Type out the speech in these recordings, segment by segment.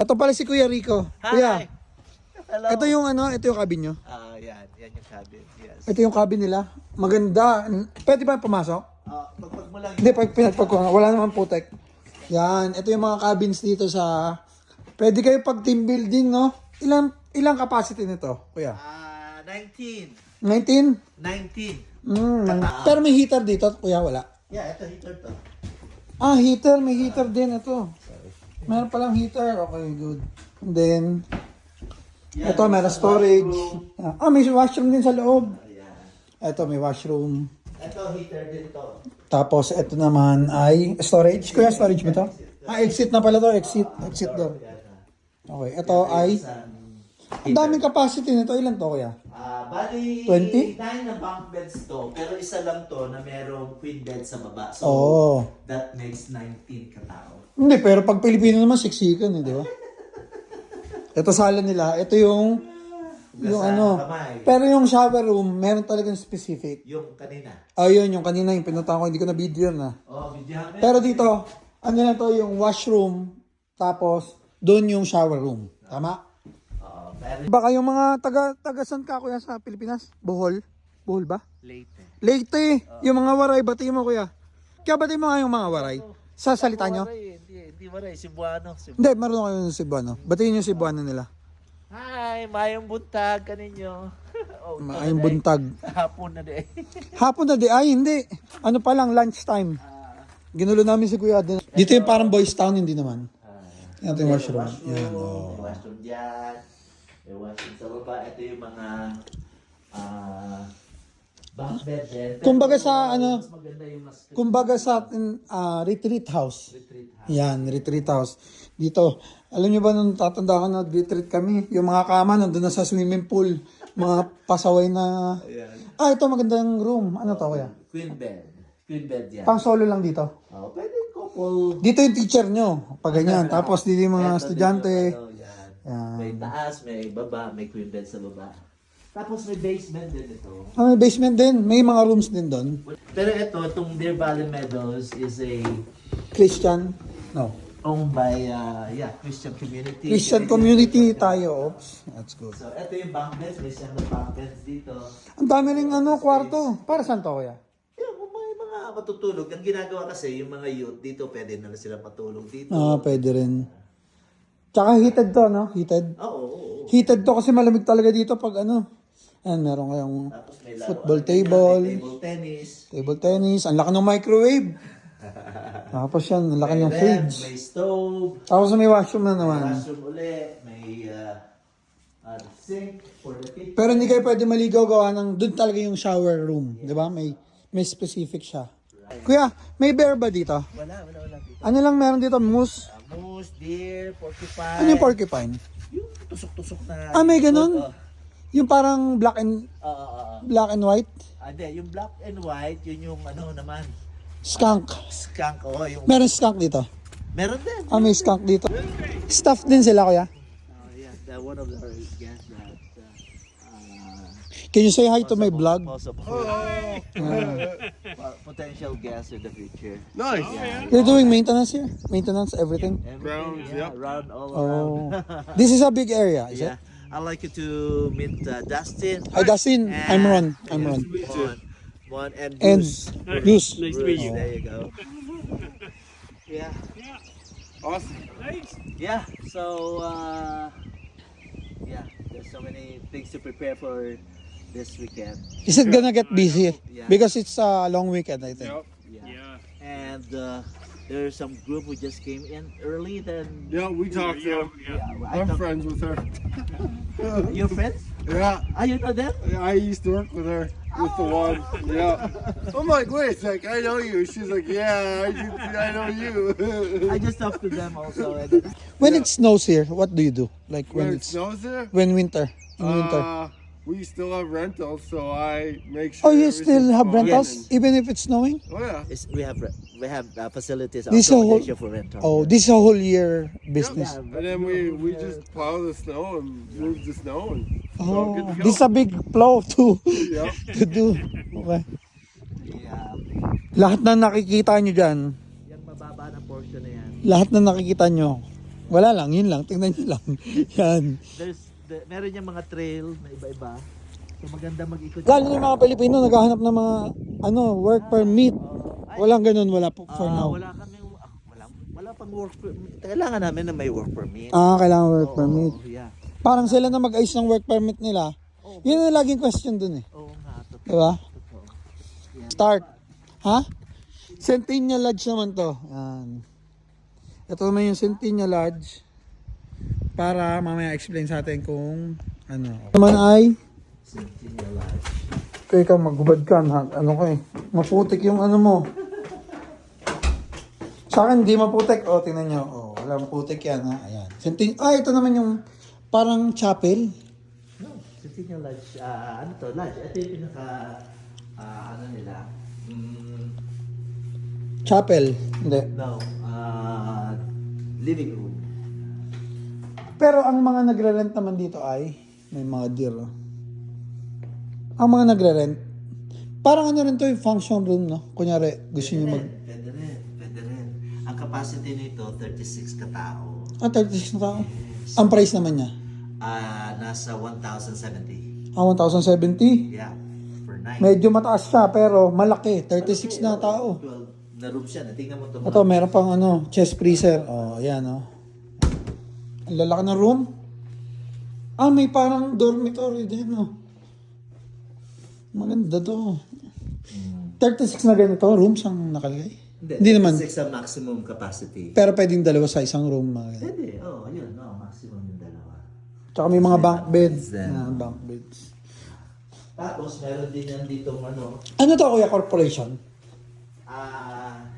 Ito pala si Kuya Rico. Hi. Kuya, Hello. ito yung ito yung cabin nyo. Yan yung cabin. Yes. Ito yung cabin nila. Maganda. Pwede ba pumasok? Pagpag mo lang. Hindi, pag pinagpag ko, wala naman putek. Yan, ito yung mga cabins dito sa... Pwede kayo pag team building, no? Ilang capacity nito, Kuya? 19. 19? 19. Pero may heater dito, Kuya, wala. Yeah, ito heater to. Heater. May heater din ito. Meron palang heater. Okay, good. And then, ito, meron storage. May washroom din sa loob. Ito, may washroom. Ito heater din to. Tapos, ito naman ay storage. Kuya, storage mo to? Exit na pala to. Exit door. Okay, ito ay... Ang daming capacity nito. Ilan to, Kuya? Bali, 20? 9 na bunk beds to. Pero isa lang to na merong queen bed sa baba. So, that makes 19 katao. Hindi, pero pag Pilipino naman, siksikan di ba? Ito sala nila. Ito yung Kamay. Pero yung shower room, meron talagang specific. Yung kanina. Yun, yung kanina, yung pinunta ko, hindi ko na video na. Videohan mo. Pero dito, na to, yung washroom, tapos, doon yung shower room. Tama? Pero Baka yung mga taga saan ka, Kuya, sa Pilipinas? Bohol? Bohol ba? late. Leyte. Yung mga waray, bati mo, Kuya. Kaya bati mo nga yung mga waray. Sa salita nyo? Hindi waray. Cebuano. Hindi, marunong kayo ng Cebuano. Batiin yung Cebuano nila. Hi, mayong buntag kaninyo. Maayong buntag. Hapon na di. Hapon na di, hindi. Ano pa lang, lunch time. Ginulo namin si Kuya. Dito yung parang boys town, hindi naman. Yan ito yung washroom. Yan, May washroom dyan. May washroom sa baba. Ito yung mga bunk bed din. Pero Kumbaga sa mas maganda yung mas kumbaga sa retreat house. retreat house. Yan, retreat house. Dito, alam nyo ba nung tatanda ko nag-retreat kami, yung mga kama nandun na sa swimming pool, mga pasaway na... Ayan. Ito magandang room. Ano to, Kuya? Queen bed. Queen bed yan. Pang solo lang dito. Pwede couple. Dito yung teacher nyo, pag ganyan. Tapos dito yung mga Ito estudyante. din yung Yan. May taas, may baba, may queen bed sa baba. Tapos may basement din ito. May basement din. May mga rooms din doon. Pero ito, itong Deer Valley Meadows is a Christian? No. owned by Christian community. Christian community tayo. Oops. That's good. So ito yung bunk beds, may siyang bunk beds dito. Ang dami rin kwarto. Para saan to, Kuya? Yeah, kung may mga matutulog, ang ginagawa kasi yung mga youth dito, pwede na sila matulog dito. Pwede rin. Tsaka heated to, no? Heated. Oo. Heated to kasi malamig talaga dito pag Ayan, meron kayong Tapos may football may table, table tennis. table tennis, ang laki ng microwave. Tapos yan, ang laki ng May fridge. May stove. Tapos may washroom na May naman. washroom uli. May sink for the kitchen. Pero hindi kayo pwede maligaw gawa ng doon talaga yung shower room. Di ba? May specific siya. Kuya, may bear ba dito? Wala dito. Ano lang meron dito? Moose? Moose, deer, porcupine. Ano yung porcupine? Yung tusok-tusok na. May ganun? Yung parang black and white? Hindi, yung black and white, yun yung naman. Skunk. Skunk, yung... Meron skunk dito. Meron din. May skunk dito. Stuffed din sila, Kuya. Yeah, one of our guests that... Can you say hi to my vlog? Possible. Potential guests in the future. Nice. You're doing maintenance here? Maintenance, everything? Everything, Grounds, around, all Oh. around. This is a big area, is it? Yeah. I'd like you to meet Dustin. Hi, Dustin. I'm Ron. I'm Ron. Juan and And Bruce. Bruce. Nice to meet you. There you go. Yeah. Awesome. Yeah. So there's so many things to prepare for this weekend. Is it gonna get busy? Yeah. Because it's a long weekend, I think. Yep. Yeah. And there's some group who just came in early. Then Yeah, we talked to her. I I'm thought- friends with her. Your friends? Yeah, You know them? I used to work with her. With the one. Yeah. I'm like, wait a sec, I know you. She's like, yeah, I know you. I just talked to them also. And then, When it snows here, what do you do? Like when When it it's snows there, when winter? In winter. we still have rentals, so I make sure. Oh, you still everything's have fine rentals and- even if it's snowing? Oh yeah. we have facilities This is a whole- accommodation for rental. Oh, this is a whole year business. Yeah, And then we just plow the snow and move the snow and it's all good Oh, to go. this is a big plow to Yep. to do. Okay. Yeah. Lahat na nakikita nyo dyan, Yung mababa na portion na yan. lahat na nakikita nyo, Wala lang, yun lang. Tingnan nyo lang. Yan. Meron yung mga trail na iba-iba. So maganda mag-ikot. Lalo yung mga Pilipino, naghahanap ng mga work permit. Walang ganun, wala po for now. Wala kami, wala pang work permit. Kailangan namin na may work permit. Kailangan work permit. Yeah. Parang sila na mag-ayos ng work permit nila. Yun ang laging question dun eh. Oo nga, totoo. Diba? Totoo. Start. Ha? Centennial Lodge naman to. Yan. Ito naman yung Centennial Lodge. Para mamaya explain sa atin kung ano. Naman ay Centennial Lodge. kaya ikaw maghubad ka. Ano ko eh. Maputik yung ano mo. Sa akin hindi maputik. O, tingnan nyo. O, walang putik yan ha. Ayan. Ito naman yung parang chapel. No, Centennial Lodge. Ano to? Lodge. Ito yung pinaka, ano nila? Chapel. Hindi. No. Living room. Pero ang mga nagre-rent naman dito ay may mga deal. Oh. Ang mga nagre-rent, parang ano rin to yung function room, no? Kunyari, gusto nyo mag... Pwede rin. Ang capacity nito, 36 katao. 36 na tao. Ang price naman niya? Nasa 1,070. 1,070. Yeah, per night. Medyo mataas siya, pero malaki. 36 na tao. Well, na room siya. Tingnan mo ito. Ito, meron pang chest freezer. Oh, ayan, oh. Ang lalaki ng room. May parang dormitory din, oh. Maganda to. 36 na ganito, rooms ang nakalagay. Hindi naman. 36 ang maximum capacity. Pero pwedeng dalawa sa isang room. Pwede. Yun. Maximum yung dalawa. Tsaka may mga bunk beds. Then, Bunk beds. Tapos, meron din yan dito, Ano to, Kuya, corporation?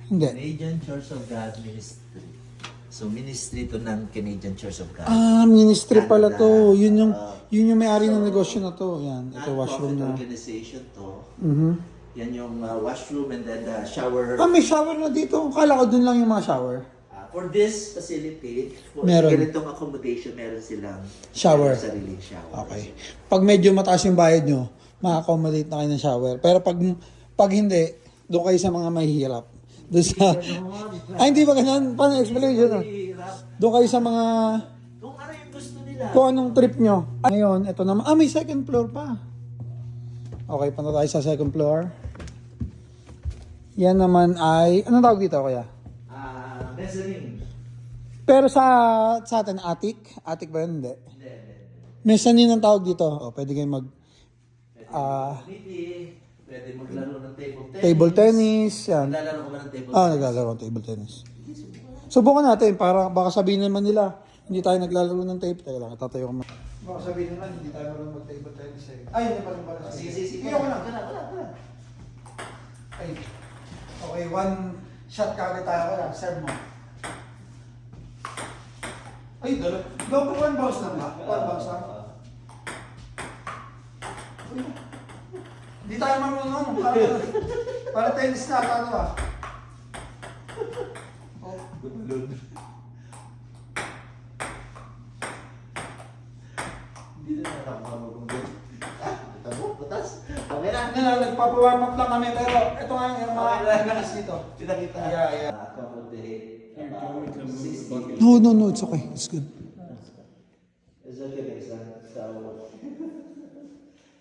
Hindi. Canadian Church of God Ministry. So, ministry to ng Canadian Church of God. Ministry pala Canada. to. Yun yung may-ari ng negosyo na to. Yan, ito washroom Non-profit na. organization to. Mhm. Yan yung washroom and then the shower. May shower na dito. Kala ko dun lang yung mga shower. For this facility, for Meron. ganitong accommodation, meron silang Shower. sariling shower. Okay. Pag medyo mataas yung bayad nyo, ma-accommodate na kayo ng shower. Pero pag hindi, doon kayo sa mga mahihirap. Doon sa... hindi ba ganun? Paano explanation? Doon kayo sa mga... Kung ano yung gusto nila. Kung anong trip nyo. Ngayon, ito naman. May second floor pa. Okay, punta tayo sa second floor. Yan naman ay... Anong tawag dito, kuya? Mezzanine. Pero sa atin, attic? Attic ba yun? Hindi. Mezzanine ang tawag dito. Pwede kayo mag... Pwede maglaro ng table tennis. table tennis. Yan. Naglalaro ko ba ng table tennis? Naglalaro ng table tennis. Subukan natin para baka sabihin naman nila hindi tayo naglalaro ng table. Teka lang, tatayo ko. Baka sabihin naman hindi tayo marunong mag-table tennis eh. Ay, hindi pa rin pala. Sige. Iyo ko lang. Ay. Okay, one shot kagad tayo ko lang. Serve mo. Ay, dalawa. Go for one bounce lang ba? One bounce lang. Hindi tayo marunong. Para tennis na, paano ba? Hindi na nakakamarunong doon. Tabo, butas. Okay na. Nagpapawarm up lang kami, pero ito nga yung mga ganas dito. Pinakita. Yeah. Accommodate. No, it's okay. It's good. It's okay, Mason. So,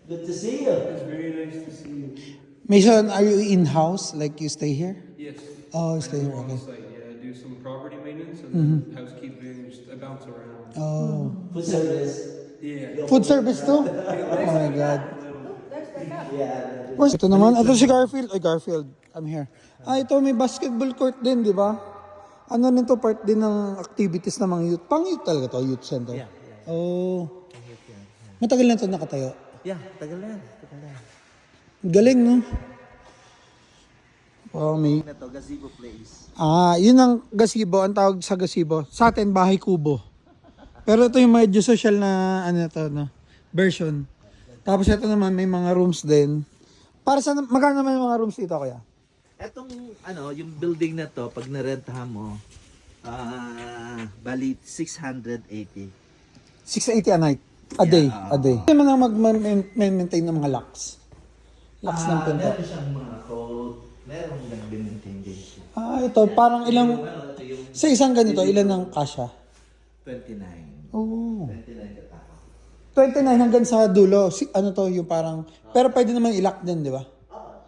good to see you. It's very nice to see you. Mason, are you in-house? Like you stay here? Yes. Oh, you stay here, On okay. site, yeah. I do some property maintenance and housekeeping. Just I bounce around. Oh. Food service. Yeah. Food service too? Oh my God. Yeah. Where's ito naman? Ito si Garfield. Ay, Garfield. I'm here. Ito may basketball court din, di ba? Ano rin to, part din ng activities ng mga youth. Pang-youth talaga to, youth center. Yeah. Oh. Matagal na ito nakatayo. Yeah, tagal na. Galing, no? Oh, may... Na to, gazebo place. Yun ang gazebo. Ang tawag sa gazebo. Sa atin, bahay kubo. Pero ito yung medyo social na, no? Version. Tapos ito naman, may mga rooms din. Para sa, magkano naman yung mga rooms dito, kaya? Etong, yung building na to, pag narentahan mo, bali 680. 680 a night. A day. A day. Hindi man ang mag-maintain ng mga locks. Locks ng pinto. Meron siyang mga code, meron nag-maintain din siya. Ito, parang ilang... Ito yung Sa isang ganito, ilan ang kasya? 29. Oh. 29 katao. 29 hanggang sa dulo. Ano to, yung parang... Pero pwede naman i-lock din, di ba?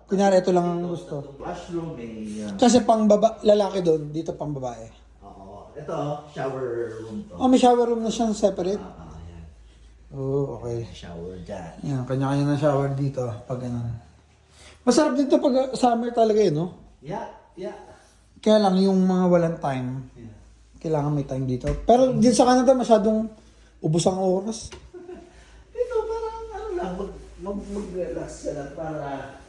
Kunyari, ito lang ang gusto. Washroom may... Kasi pang lalaki doon, dito pang babae. Oo. Ito, shower room to. Oh, may shower room na siyang separate. Yan. Oh, okay. Shower dyan. Yan, kanya-kanya ng shower dito. Pag ganun. Masarap dito pag summer talaga no? Yeah. Kaya lang yung mga walang time, kailangan may time dito. Pero dito sa Canada, masyadong ubos ang oras. Ito parang ano lang, mag-relax ka lang para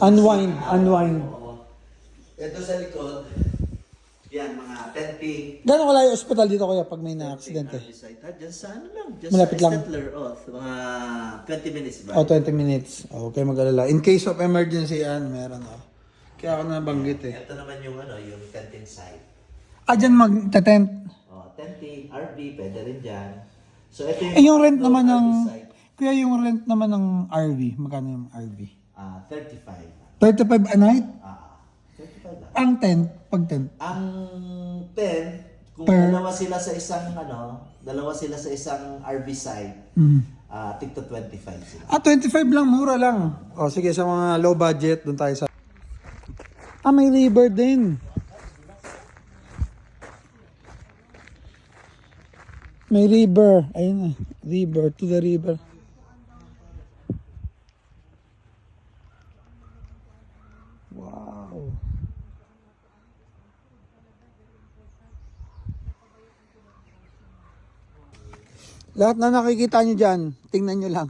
Unwind. Oo. Ito sa likod, yan, mga tenting. Gano'ng kalayo ospital dito kuya pag may na-aksidente? Diyan sa ano lang, just Malapit sa lang. Stettler Oath, mga 20 minutes ba? O, 20 minutes. Okay, mag-alala. In case of emergency, yan, meron Kaya ako nabanggit Ito naman yung ano, yung tenting site. Dyan mag-tent. Tenting, RV, pwede rin dyan. So ito Yung rent naman ng... RV site. Kuya, yung rent naman ng RV, magkano yung RV? 35. 35 a night? 35 lang. Ang tent, pag tent. Ang 10, kung Per- dalawa sila sa isang RV site, tigto 25 sila. 25 lang, mura lang. O, sige, sa mga low budget, doon tayo sa... may river din. May river. Ayun na. River, to the river. Wow. Lahat na nakikita nyo dyan, tingnan nyo lang.